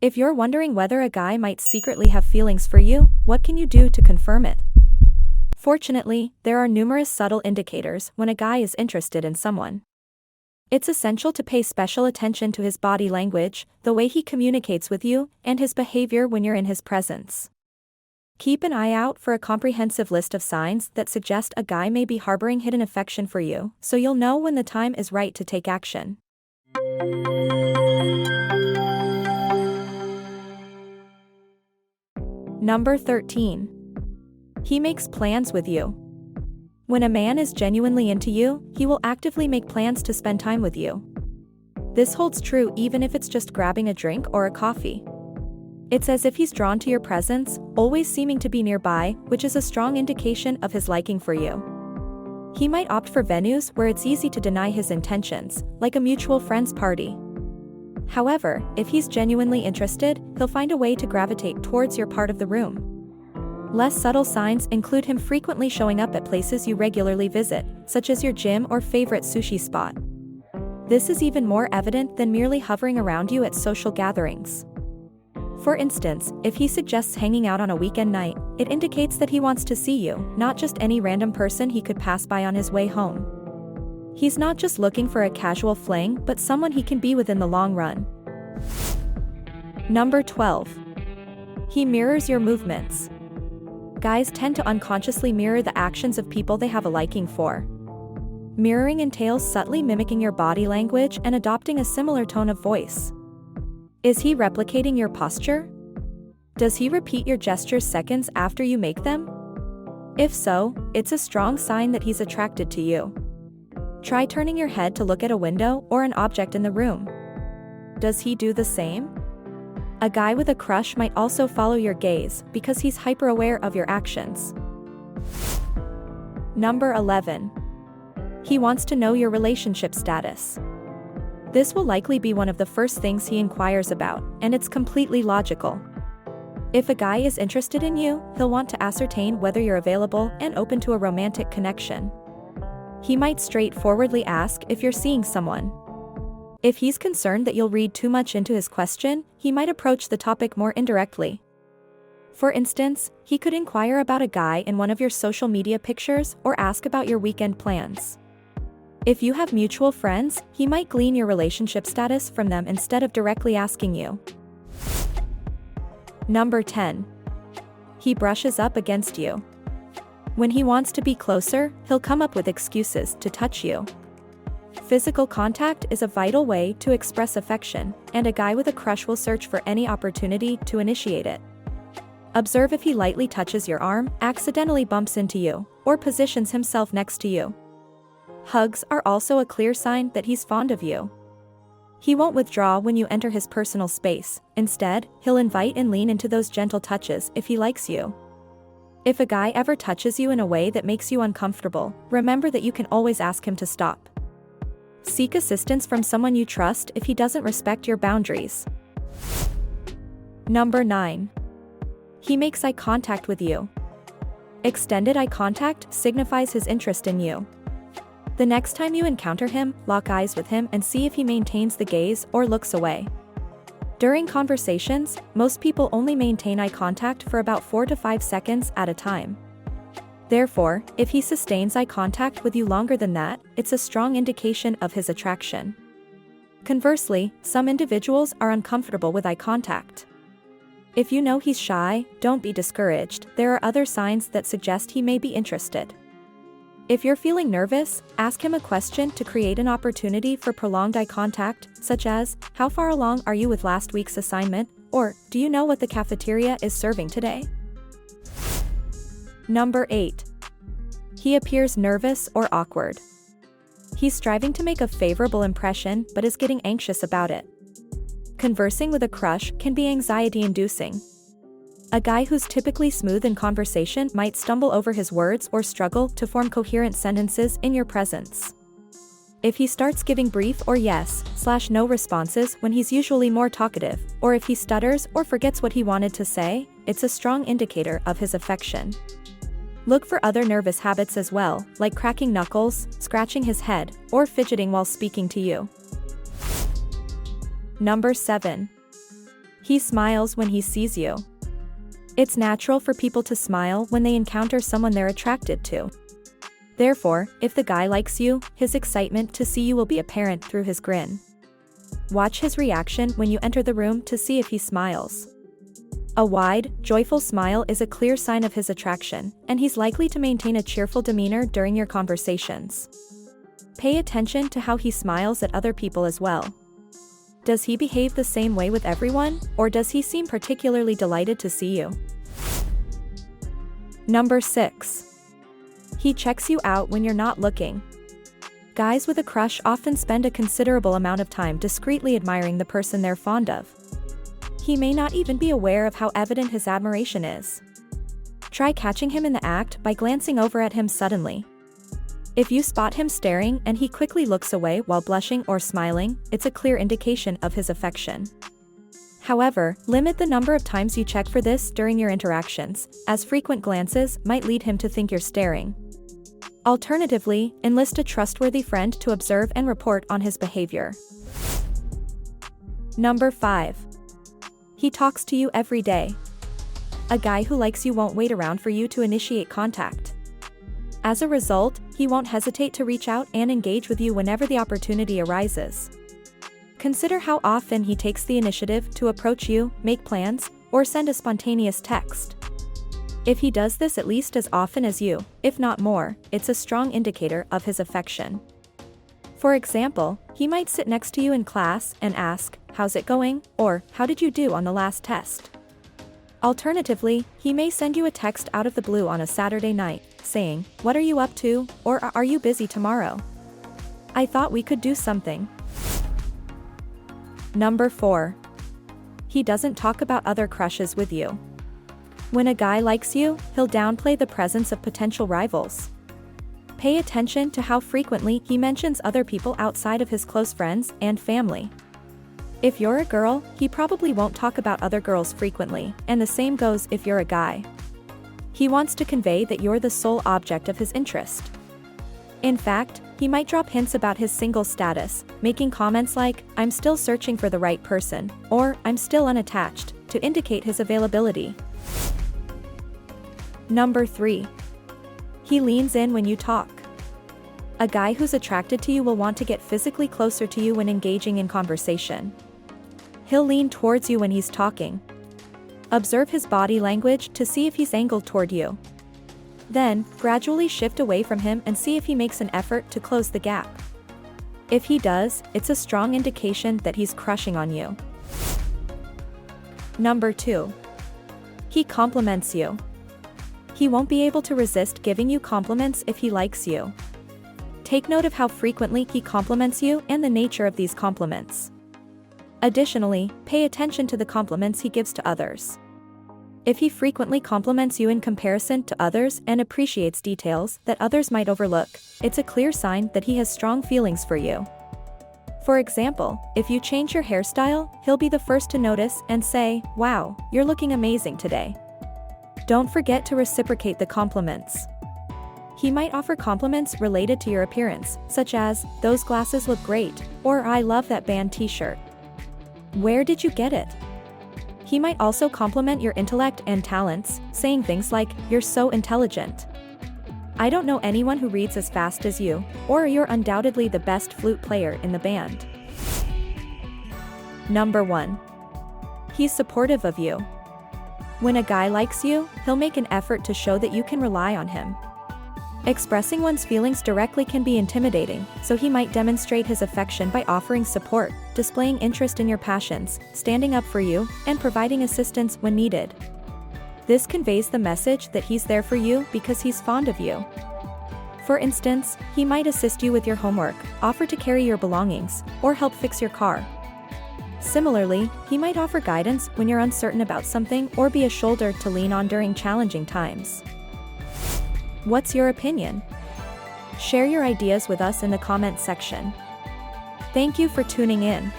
If you're wondering whether a guy might secretly have feelings for you, what can you do to confirm it? Fortunately, there are numerous subtle indicators when a guy is interested in someone. It's essential to pay special attention to his body language, the way he communicates with you, and his behavior when you're in his presence. Keep an eye out for a comprehensive list of signs that suggest a guy may be harboring hidden affection for you, so you'll know when the time is right to take action. Number 13. He makes plans with you. When a man is genuinely into you, he will actively make plans to spend time with you. This holds true even if it's just grabbing a drink or a coffee. It's as if he's drawn to your presence, always seeming to be nearby, which is a strong indication of his liking for you. He might opt for venues where it's easy to deny his intentions, like a mutual friends party. However, if he's genuinely interested, he'll find a way to gravitate towards your part of the room. Less subtle signs include him frequently showing up at places you regularly visit, such as your gym or favorite sushi spot. This is even more evident than merely hovering around you at social gatherings. For instance, if he suggests hanging out on a weekend night, it indicates that he wants to see you, not just any random person he could pass by on his way home. He's not just looking for a casual fling, but someone he can be with in the long run. Number 12. He mirrors your movements. Guys tend to unconsciously mirror the actions of people they have a liking for. Mirroring entails subtly mimicking your body language and adopting a similar tone of voice. Is he replicating your posture? Does he repeat your gestures seconds after you make them? If so, it's a strong sign that he's attracted to you. Try turning your head to look at a window or an object in the room. Does he do the same? A guy with a crush might also follow your gaze because he's hyper-aware of your actions. Number 11. He wants to know your relationship status. This will likely be one of the first things he inquires about, and it's completely logical. If a guy is interested in you, he'll want to ascertain whether you're available and open to a romantic connection. He might straightforwardly ask if you're seeing someone. If he's concerned that you'll read too much into his question, he might approach the topic more indirectly. For instance, he could inquire about a guy in one of your social media pictures or ask about your weekend plans. If you have mutual friends, he might glean your relationship status from them instead of directly asking you. Number 10. He brushes up against you. When he wants to be closer, he'll come up with excuses to touch you. Physical contact is a vital way to express affection, and a guy with a crush will search for any opportunity to initiate it. Observe if he lightly touches your arm, accidentally bumps into you, or positions himself next to you. Hugs are also a clear sign that he's fond of you. He won't withdraw when you enter his personal space. Instead, he'll invite and lean into those gentle touches if he likes you. If a guy ever touches you in a way that makes you uncomfortable, remember that you can always ask him to stop. Seek assistance from someone you trust if he doesn't respect your boundaries. Number 9. He makes eye contact with you. Extended eye contact signifies his interest in you. The next time you encounter him, lock eyes with him and see if he maintains the gaze or looks away. During conversations, most people only maintain eye contact for about 4 to 5 seconds at a time. Therefore, if he sustains eye contact with you longer than that, it's a strong indication of his attraction. Conversely, some individuals are uncomfortable with eye contact. If you know he's shy, don't be discouraged. There are other signs that suggest he may be interested. If you're feeling nervous, ask him a question to create an opportunity for prolonged eye contact, such as, "How far along are you with last week's assignment?" or, "Do you know what the cafeteria is serving today?" Number 8. He appears nervous or awkward. He's striving to make a favorable impression but is getting anxious about it. Conversing with a crush can be anxiety-inducing. A guy who's typically smooth in conversation might stumble over his words or struggle to form coherent sentences in your presence. If he starts giving brief or yes/no responses when he's usually more talkative, or if he stutters or forgets what he wanted to say, it's a strong indicator of his affection. Look for other nervous habits as well, like cracking knuckles, scratching his head, or fidgeting while speaking to you. Number 7. He smiles when he sees you. It's natural for people to smile when they encounter someone they're attracted to. Therefore, if the guy likes you, his excitement to see you will be apparent through his grin. Watch his reaction when you enter the room to see if he smiles. A wide, joyful smile is a clear sign of his attraction, and he's likely to maintain a cheerful demeanor during your conversations. Pay attention to how he smiles at other people as well. Does he behave the same way with everyone, or does he seem particularly delighted to see you? Number 6. He checks you out when you're not looking. Guys with a crush often spend a considerable amount of time discreetly admiring the person they're fond of. He may not even be aware of how evident his admiration is. Try catching him in the act by glancing over at him suddenly. If you spot him staring and he quickly looks away while blushing or smiling, it's a clear indication of his affection. However, limit the number of times you check for this during your interactions, as frequent glances might lead him to think you're staring. Alternatively, enlist a trustworthy friend to observe and report on his behavior. Number 5. He talks to you every day. A guy who likes you won't wait around for you to initiate contact. As a result, he won't hesitate to reach out and engage with you whenever the opportunity arises. Consider how often he takes the initiative to approach you, make plans, or send a spontaneous text. If he does this at least as often as you, if not more, it's a strong indicator of his affection. For example, he might sit next to you in class and ask, "How's it going?" or "How did you do on the last test?" Alternatively, he may send you a text out of the blue on a Saturday night, saying, "What are you up to?" or "Are you busy tomorrow? I thought we could do something." Number 4. He doesn't talk about other crushes with you. When a guy likes you, he'll downplay the presence of potential rivals. Pay attention to how frequently he mentions other people outside of his close friends and family. If you're a girl, he probably won't talk about other girls frequently, and the same goes if you're a guy. He wants to convey that you're the sole object of his interest. In fact, he might drop hints about his single status, making comments like, "I'm still searching for the right person," or "I'm still unattached," to indicate his availability. Number 3. He leans in when you talk. A guy who's attracted to you will want to get physically closer to you when engaging in conversation. He'll lean towards you when he's talking. Observe his body language to see if he's angled toward you. Then, gradually shift away from him and see if he makes an effort to close the gap. If he does, it's a strong indication that he's crushing on you. Number 2. He compliments you. He won't be able to resist giving you compliments if he likes you. Take note of how frequently he compliments you and the nature of these compliments. Additionally, pay attention to the compliments he gives to others. If he frequently compliments you in comparison to others and appreciates details that others might overlook, it's a clear sign that he has strong feelings for you. For example, if you change your hairstyle, he'll be the first to notice and say, "Wow, you're looking amazing today." Don't forget to reciprocate the compliments. He might offer compliments related to your appearance, such as, "Those glasses look great," or "I love that band t-shirt. Where did you get it?" He might also compliment your intellect and talents, saying things like, "You're so intelligent. I don't know anyone who reads as fast as you," or "You're undoubtedly the best flute player in the band." Number 1. He's supportive of you. When a guy likes you, he'll make an effort to show that you can rely on him. Expressing one's feelings directly can be intimidating, so he might demonstrate his affection by offering support, displaying interest in your passions, standing up for you, and providing assistance when needed. This conveys the message that he's there for you because he's fond of you. For instance, he might assist you with your homework, offer to carry your belongings, or help fix your car. Similarly, he might offer guidance when you're uncertain about something or be a shoulder to lean on during challenging times. What's your opinion? Share your ideas with us in the comments section. Thank you for tuning in.